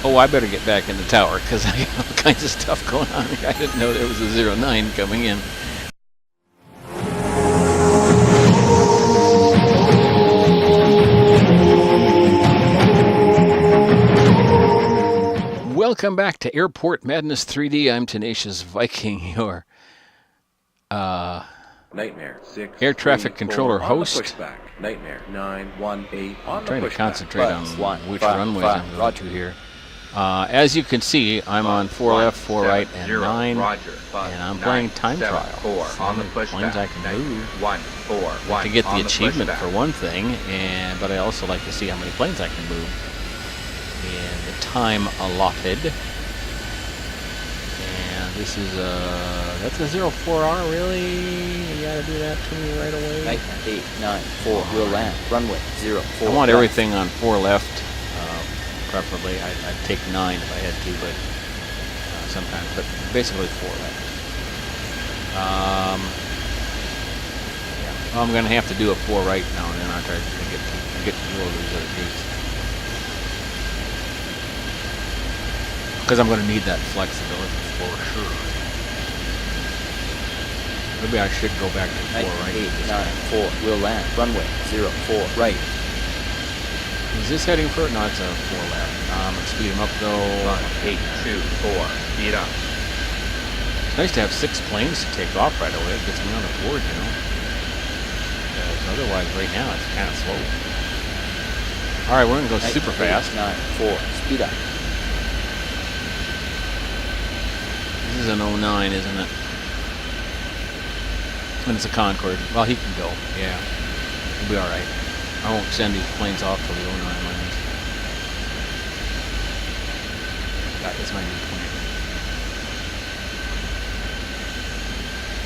Oh, I better get back in the tower because I got all kinds of stuff going on here. I didn't know there was a 09 coming in. Welcome back to Airport Madness 3D. I'm Tenacious Viking, your Nightmare 6 air traffic 3, controller 4, host. on the pushback. Nightmare 918 on I'm the trying to pushback. concentrate on which 5, runways 5, I'm going to here. As you can see, I'm on 4 left, 4 right, and 9, Roger, and I'm playing time 7, trial. 4 on the pushback. Planes I can move 1 4 1 to get on the achievement pushback. for one thing, but I also like to see how many planes I can move in the time allotted. And this is that's a 04R, really? You gotta do that to me right away? Nightmare 8, 9, 4, will land, runway 04. I want left. everything on 4 left, preferably. I'd take 9 if I had to, but sometimes, but basically 4 left. Yeah. Well, I'm gonna have to do a 4 right now and then. I'll try to get to all these other gates. Because I'm gonna need that flexibility for sure. Maybe I should go back to 4 right. 8, 9, 4, will land, runway 04, right. Is this heading for it? No, it's a 4 left. I'm gonna speed him up though. 8 2 4 speed up. It's nice to have 6 planes to take off right away. It gets me on the board, you know. Because otherwise, right now, it's kind of slow. All right, we're gonna go super fast. 9, 4, speed up. This is an 09, isn't it? And it's a Concorde. Well, he can go. Yeah, he'll be all right. I won't send these planes off till the 09 lands. That is my new plan.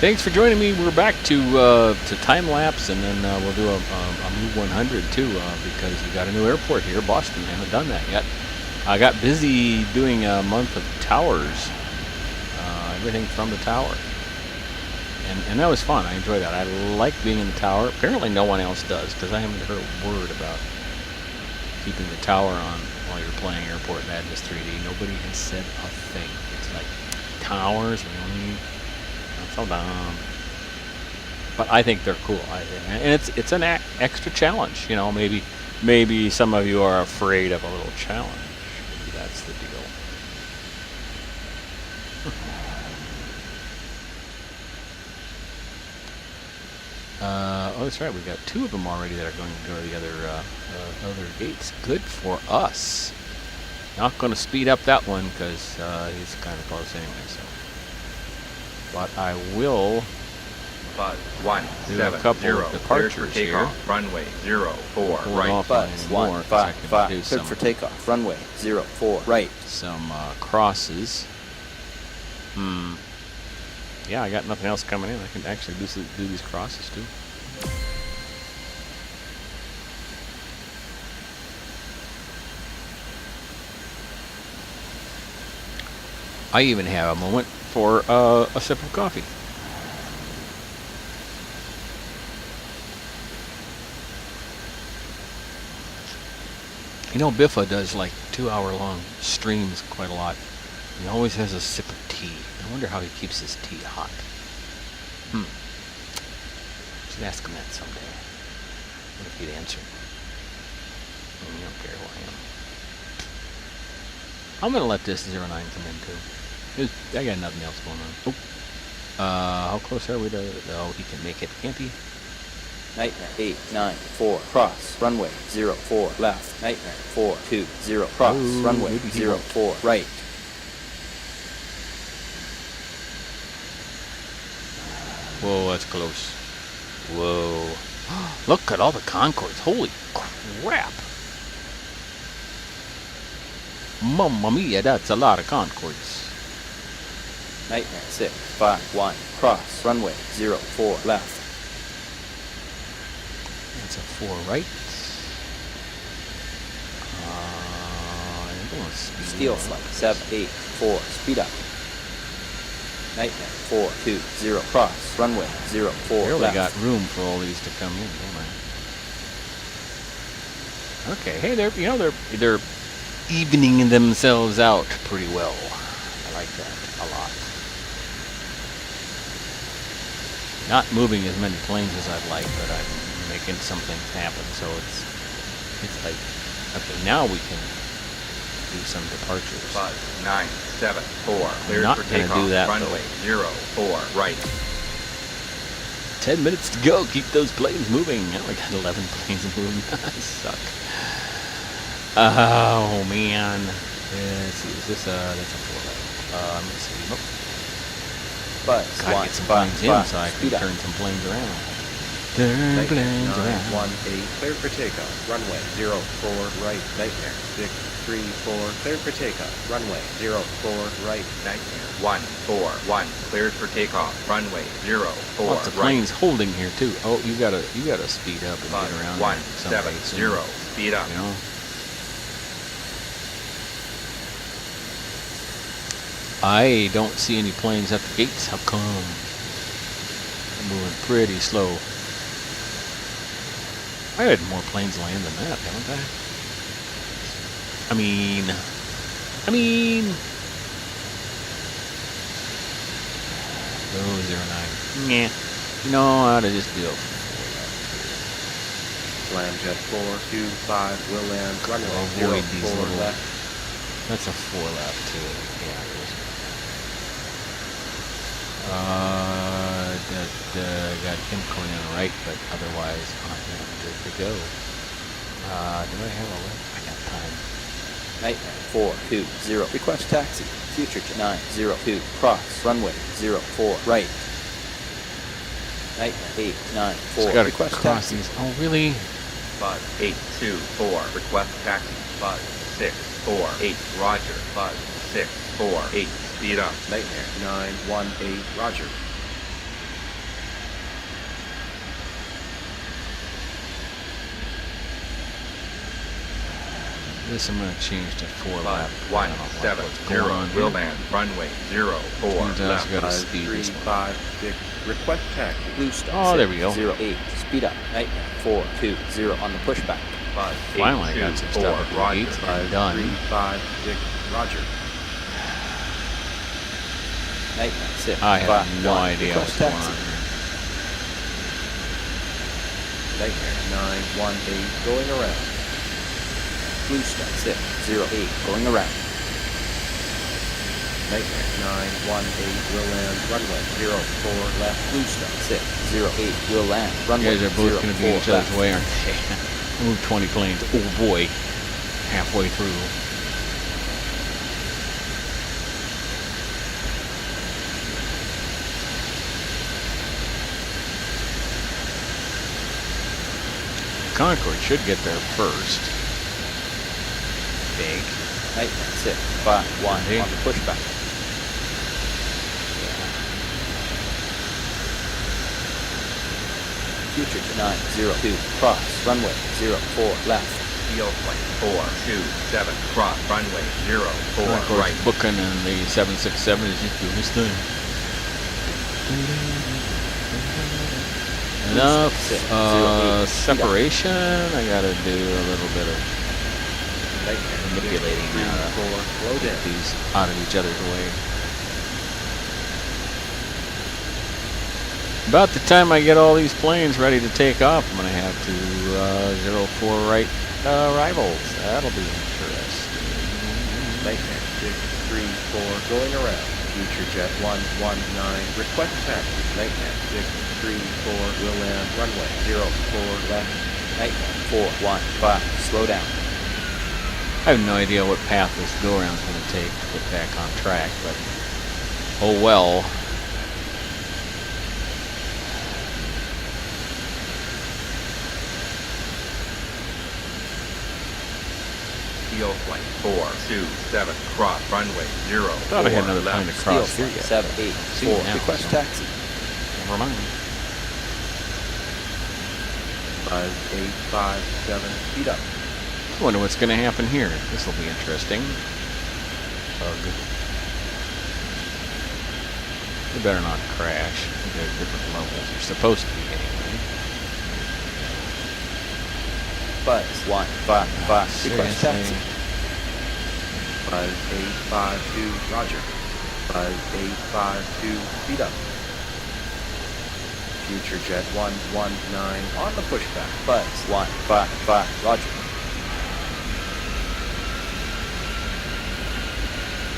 Thanks for joining me. We're back to time lapse, and then we'll do a Move 100 too, because we got a new airport here, Boston. I haven't done that yet. I got busy doing a month of towers, everything from the tower, and that was fun. I enjoyed that. I like being in the tower. Apparently, no one else does, because I haven't heard a word about keeping the tower on while you're playing Airport Madness 3D. Nobody has said a thing. It's like, towers, really? That's so dumb. But I think they're cool. And it's an extra challenge. You know, maybe some of you are afraid of a little challenge. Maybe that's the deal. Oh, that's right. We've got 2 of them already that are going to go to the other gates. Good for us. Not going to speed up that one because he's kind of close anyway. So, but I will. Buzz 1 do 7 a couple 0 of departures cleared for takeoff. here. Runway 04 Hold right. off Buzz on any more, 1, 'cause I 5, can 5, do cleared some for takeoff, runway 04, right. some crosses. Yeah, I got nothing else coming in. I can actually do these crosses too. I even have a moment for a sip of coffee. You know, Biffa does like 2-hour-long streams quite a lot. He always has a sip of tea. I wonder how he keeps his tea hot. Should ask him that someday. What if he'd answer? You don't care who I am. I'm gonna let this 09 come in too. I got nothing else going on. Oh, how close are we to? Oh, he can make it, can't he? Nightmare 8, 9, 4, cross, runway 04, left. Nightmare 4, 2, 0, cross, runway maybe he won't. 04, right. Whoa, that's close. Whoa. Look at all the Concords. Holy crap. Mamma mia, that's a lot of Concords. Nightmare 6, 5, 1, cross, runway 04, left. That's a 4 right. Steel flight 7, 8, 4, speed up. Nightmare 4, 2, 0, cross, runway 04, Barely left. got room for all these to come in, don't I? Okay, hey, they're evening themselves out pretty well. I like that a lot. Not moving as many planes as I'd like, but I'm making some things happen. So it's like, okay, now we can do some departures. 5, 9, 7, 4. Cleared not for gonna takeoff. do that, Runway 0, 4. Right. 10 minutes to go. Keep those planes moving. Now I got 11 planes moving. I suck. Oh man. Let's see. Is this that's a 4 level? Let me see. Nope. Buzz. Gotta get some planes in so I can turn some planes around. Turn Nightmare planes around. 918, cleared for takeoff. Runway 04 right. Nightmare 634, cleared for takeoff. Runway 04 right. Nightmare 1, 4, 1. Cleared for takeoff. Runway 0, 4. Lots of right. planes holding here too. Oh, you gotta speed up and 5, get around 1, there 7, someday soon, 0. Speed up. You know. I don't see any planes at the gates. How come? They're moving pretty slow. I had more planes land than that, haven't I? I mean. Oh, 09. Yeah. You know, I ought to just do it. Slamjet 425 will land. Runway Avoid these 04 little- left. That's a 4 lap too. Yeah, it is. Got him coming in right, but otherwise I am good to go. Do I have a left? I got time. Nightmare 420. Request taxi. Future jet 902. Cross. Runway 04 right. Nightmare 894. Just gotta Request cross taxi. these. Oh, really? 5, 8, 2, 4. Request taxi. 5, 6, 4, 8. Roger. 5, 6, 4, 8. Speed up. Nightmare 918, roger. This I'm gonna change to 4 lap. 5, 1, I don't like 7, what's going 0. on here. Will land. Runway 0, 4. Turns out Left. I gotta speed this one. 5356, request taxi. Blue Star. Oh, there we go. 08. Speed up. Nightmare 420 on the pushback. 5, 8, Finally, I 2, got some 4. stuff at the Roger. gates and done. 5356, roger. Nightmare 6. I have 5, no 1. idea what's Request going taxi. on here. Nightmare 918, going around. Blue Star 608 going around. Nightmare 918, will land. Runway 04 left. Blue Star 608 will land. You Runway guys are both going to be in 04 each other's left. way, aren't they? I moved 20 planes. Oh boy. Halfway through. Concord should get there first. Big. Nightmare 651 Hey. on the pushback. Future to 902 cross. Runway 04 left. Field plane 427. Cross. Runway 04. Concord's Right. booking and the 767 is just doing his thing. Enough separation. I gotta do a little bit of Nightmare manipulating now to 634, slow get down. these out of each other's way. About the time I get all these planes ready to take off, I'm going to have to 04 right arrivals. That'll be interesting. Nightmare 634, going around. Future jet 119, request taxi. Nightmare 634, will land. Runway 04 left. Nightmare 415 slow down. I have no idea what path this go-around is going to take to get back on track, but oh well. Field plane 427. Cross. Runway 04. Thought I had another plane left. to cross Steel here flight yet. 784 now, request so. taxi. Never mind. 5857, speed up. I wonder what's going to happen here. This will be interesting. Bug. You better not crash. They're different levels. You're supposed to be anyway. Buzz 155 request Seriously? taxi. 5852, roger. 5852, speed up. Future jet 119 on the pushback. Buzz 155, roger.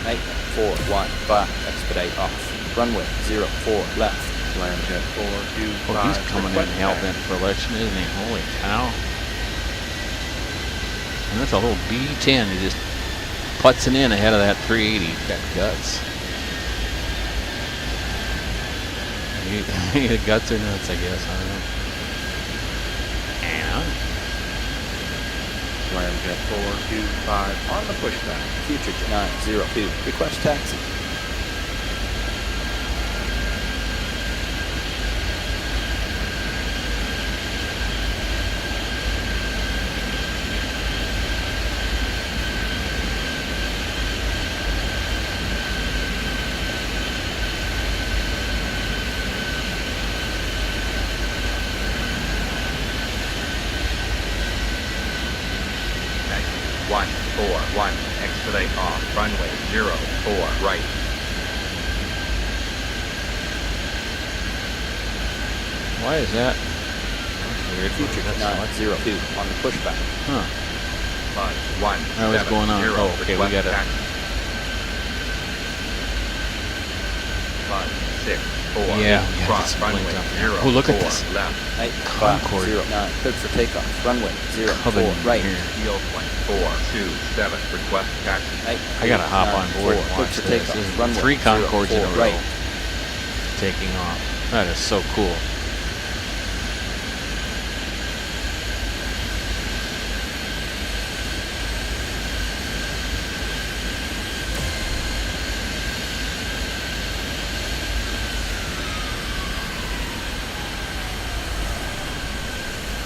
Nightmare 415, expedite off. Runway 04 left. Slam jet 425. Oh, he's coming in hell bent for election, isn't he? Holy cow. And that's a little B10. He just putzing in ahead of that 380. He's got guts. The guts are nuts, I guess. I don't know. And Slam jet 425 on the pushback. Future jet 902, request taxi. One, 4, 1, expedite off, runway 04, right. why is that? That's weird. Future jet That's 902 on the pushback. Huh. Buzz 1, All right, what's going on? 0, Oh, okay, we request got it. taxi. Buzz 6, 4, Yeah, 8, yeah, cross this runway blinks up there. 0, Oh, look at 4, this. left. Night Concorde. 509, cleared for takeoff. Runway 04 Covenant right. here. Yield point 427, request taxi. Night I gotta hop on board and 4, watch cleared for this. takeoff. This is Runway 3 Concords in a 04 row right. taking off. That is so cool.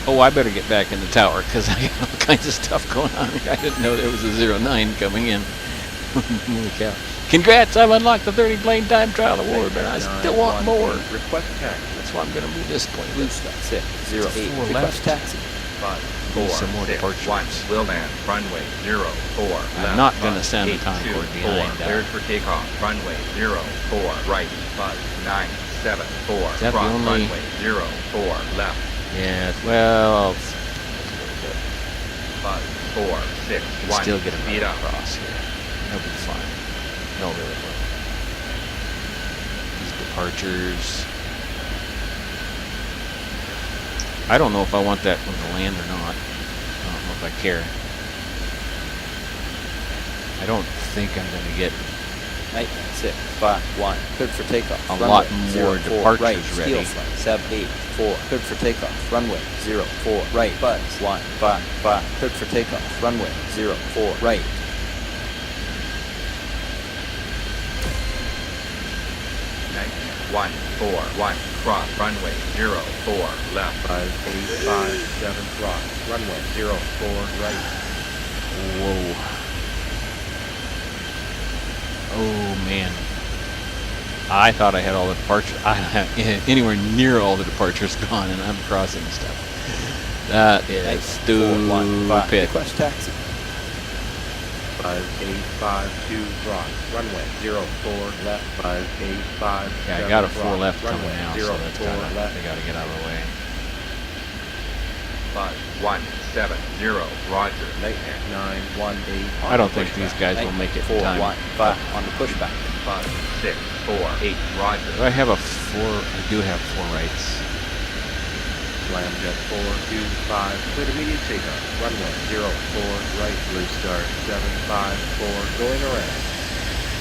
Oh, I better get back in the tower because I got all kinds of stuff going on here. I didn't know there was a 09 coming in. Holy cow. Congrats, I've unlocked the 30 plane time trial award, but I still want more. Request taxi. That's why I'm going to be disappointed. Blue Star 608, Four request left. taxi. Buzz Need 4, some more 6, departures. 1, will land, runway 04, left. I'm not gonna Buzz send a 8, Concorde 2, behind 4, that. cleared for takeoff, runway 04, right. Buzz 974, Is that the cross only- runway 04, left. Yeah, well, Buzz 4, 6, can 1, still get him speed up. across here. He'll be fine. No, really will. These departures. I don't know if I want that one to land or not. I don't know if I care. I don't think I'm going to get Night 651, cleared for takeoff. A Runway lot more 04 departures right. ready. Steel flight 784, cleared for takeoff. Runway 04 right. Buzz 155, cleared for takeoff. Runway 04 right. Nightmare 141, cross runway 04, left. 5857, cross. Runway 04, right. Whoa. Oh, man. I thought I had all the departures. I don't have anywhere near all the departures gone, and I'm crossing stuff. That is stupid. Request taxi. 5852, cross. Runway 04, left. 5857, Yeah, I got a 4 cross. left coming Runway now, so that's 04, kind of, left. I got to get out of the way. Buzz 170, roger. Nightmare 918. I don't think these guys will make it in time. 415 on the pushback. Buzz 648, roger. Do I have a 4? I do have 4 rights. Slam jet 425, cleared immediate takeoff. Runway 04, right. Blue Star 754, going around.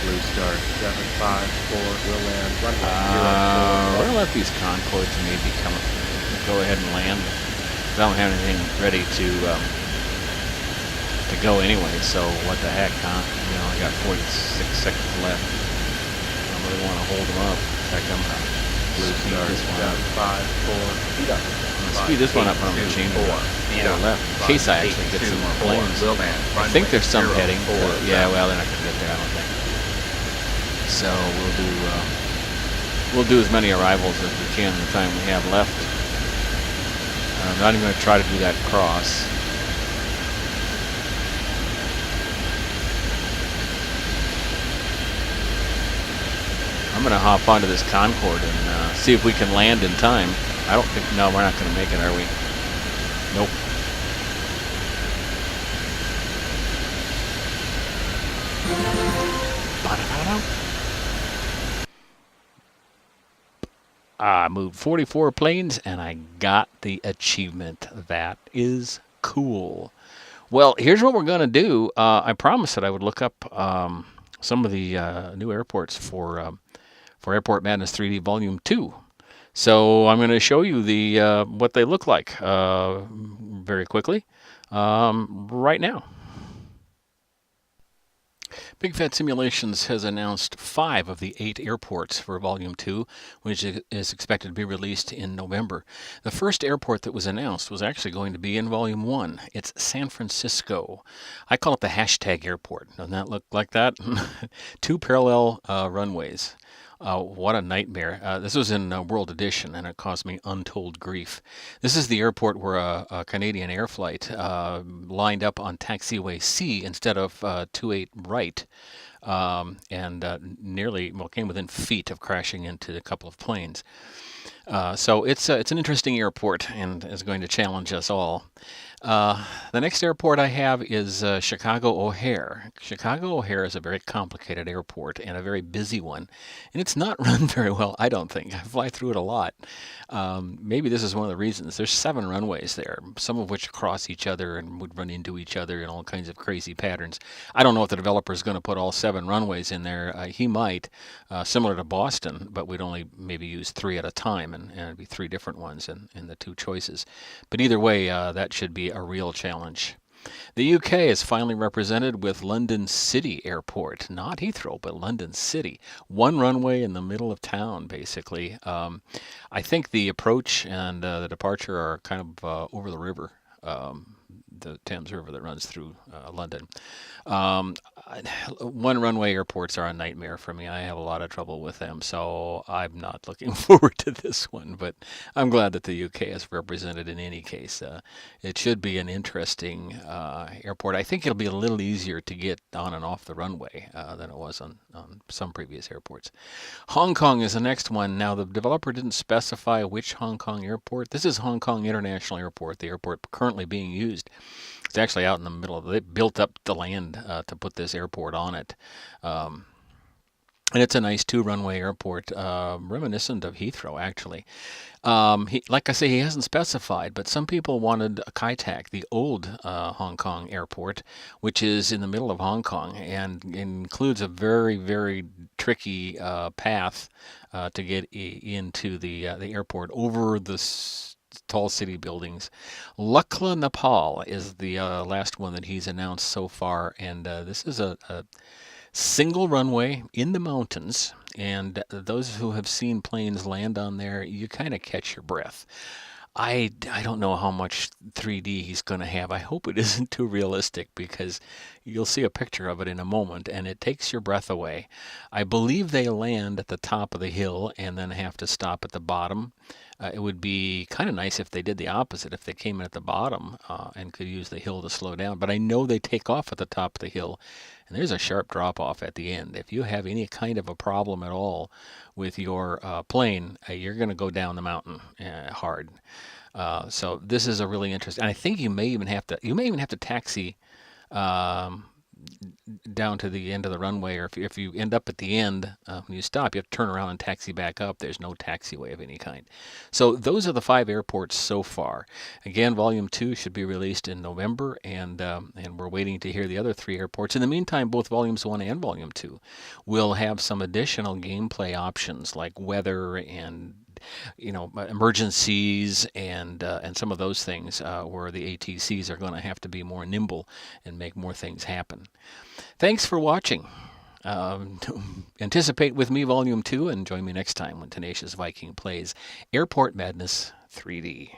Blue Star 754, will land. Runway 04. We're going to let these Concords maybe go ahead and land. I don't have anything ready to go anyway, so what the heck, huh? You know, I got 46 seconds left. I don't really want to hold them up. In fact, I'm going to Blue speed Star this one up. 754, speed up. I'm gonna speed this one up, and I'm going to change it up. Speed up. Left, in case I actually get some more planes. Will land, I think there's some runway heading. 04, Yeah, left. well, they're not going to get there, I don't think. So we'll do as many arrivals as we can in the time we have left. I'm not even going to try to do that cross. I'm going to hop onto this Concorde and see if we can land in time. I don't think, no, we're not going to make it, are we? Nope. I moved 44 planes and I got the achievement. That is cool. Well, here's what we're going to do. I promised that I would look up some of the new airports for Airport Madness 3D Volume 2. So I'm going to show you the what they look like very quickly right now. Big Fat Simulations has announced 5 of the 8 airports for Volume 2, which is expected to be released in November. The first airport that was announced was actually going to be in Volume 1. It's San Francisco. I call it the hashtag airport. Doesn't that look like that? 2 parallel runways. What a nightmare. This was in World Edition, and it caused me untold grief. This is the airport where a Canadian air flight lined up on taxiway C instead of 28 right, and nearly, well, came within feet of crashing into a couple of planes. So it's an interesting airport and is going to challenge us all. The next airport I have is Chicago O'Hare. Chicago O'Hare is a very complicated airport and a very busy one, and it's not run very well, I don't think. I fly through it a lot. Maybe this is one of the reasons. There's 7 runways there, some of which cross each other and would run into each other in all kinds of crazy patterns. I don't know if the developer is going to put all 7 runways in there. He might, similar to Boston, but we'd only maybe use 3 at a time, and it'd be 3 different ones in the 2 choices. But either way, that should be a real challenge. The UK is finally represented with London City Airport, not Heathrow, but London City. 1 runway in the middle of town, basically. I think the approach and the departure are kind of over the river, the Thames River that runs through London. 1 runway airports are a nightmare for me. I have a lot of trouble with them, so I'm not looking forward to this one, but I'm glad that the UK is represented in any case. It should be an interesting airport. I think it'll be a little easier to get on and off the runway than it was on some previous airports. Hong Kong is the next one. Now, the developer didn't specify which Hong Kong airport. This is Hong Kong International Airport, the airport currently being used. It's actually out in the middle of it. They built up the land to put this airport on it. And it's a nice 2-runway airport, reminiscent of Heathrow, actually. Like I say, he hasn't specified, but some people wanted Kai Tak, the old Hong Kong airport, which is in the middle of Hong Kong and includes a very, very tricky path to get into the airport over the tall city buildings. Lukla, Nepal is the last one that he's announced so far, and this is a single runway in the mountains, and those who have seen planes land on there, you kind of catch your breath. I don't know how much 3D he's going to have. I hope it isn't too realistic, because you'll see a picture of it in a moment and it takes your breath away. I believe they land at the top of the hill and then have to stop at the bottom. It would be kind of nice if they did the opposite, if they came in at the bottom and could use the hill to slow down. But I know they take off at the top of the hill, and there's a sharp drop off at the end. If you have any kind of a problem at all with your plane, you're going to go down the mountain hard. So this is a really interesting. And I think you may even have to taxi down to the end of the runway, or if you end up at the end, when you stop, you have to turn around and taxi back up. There's no taxiway of any kind. So those are the 5 airports so far. Again, Volume 2 should be released in November, and we're waiting to hear the other 3 airports. In the meantime, both Volumes 1 and Volume 2 will have some additional gameplay options like weather and emergencies and some of those things where the ATCs are going to have to be more nimble and make more things happen. Thanks for watching. Anticipate with me Volume 2 and join me next time when Tenacious Viking plays Airport Madness 3D.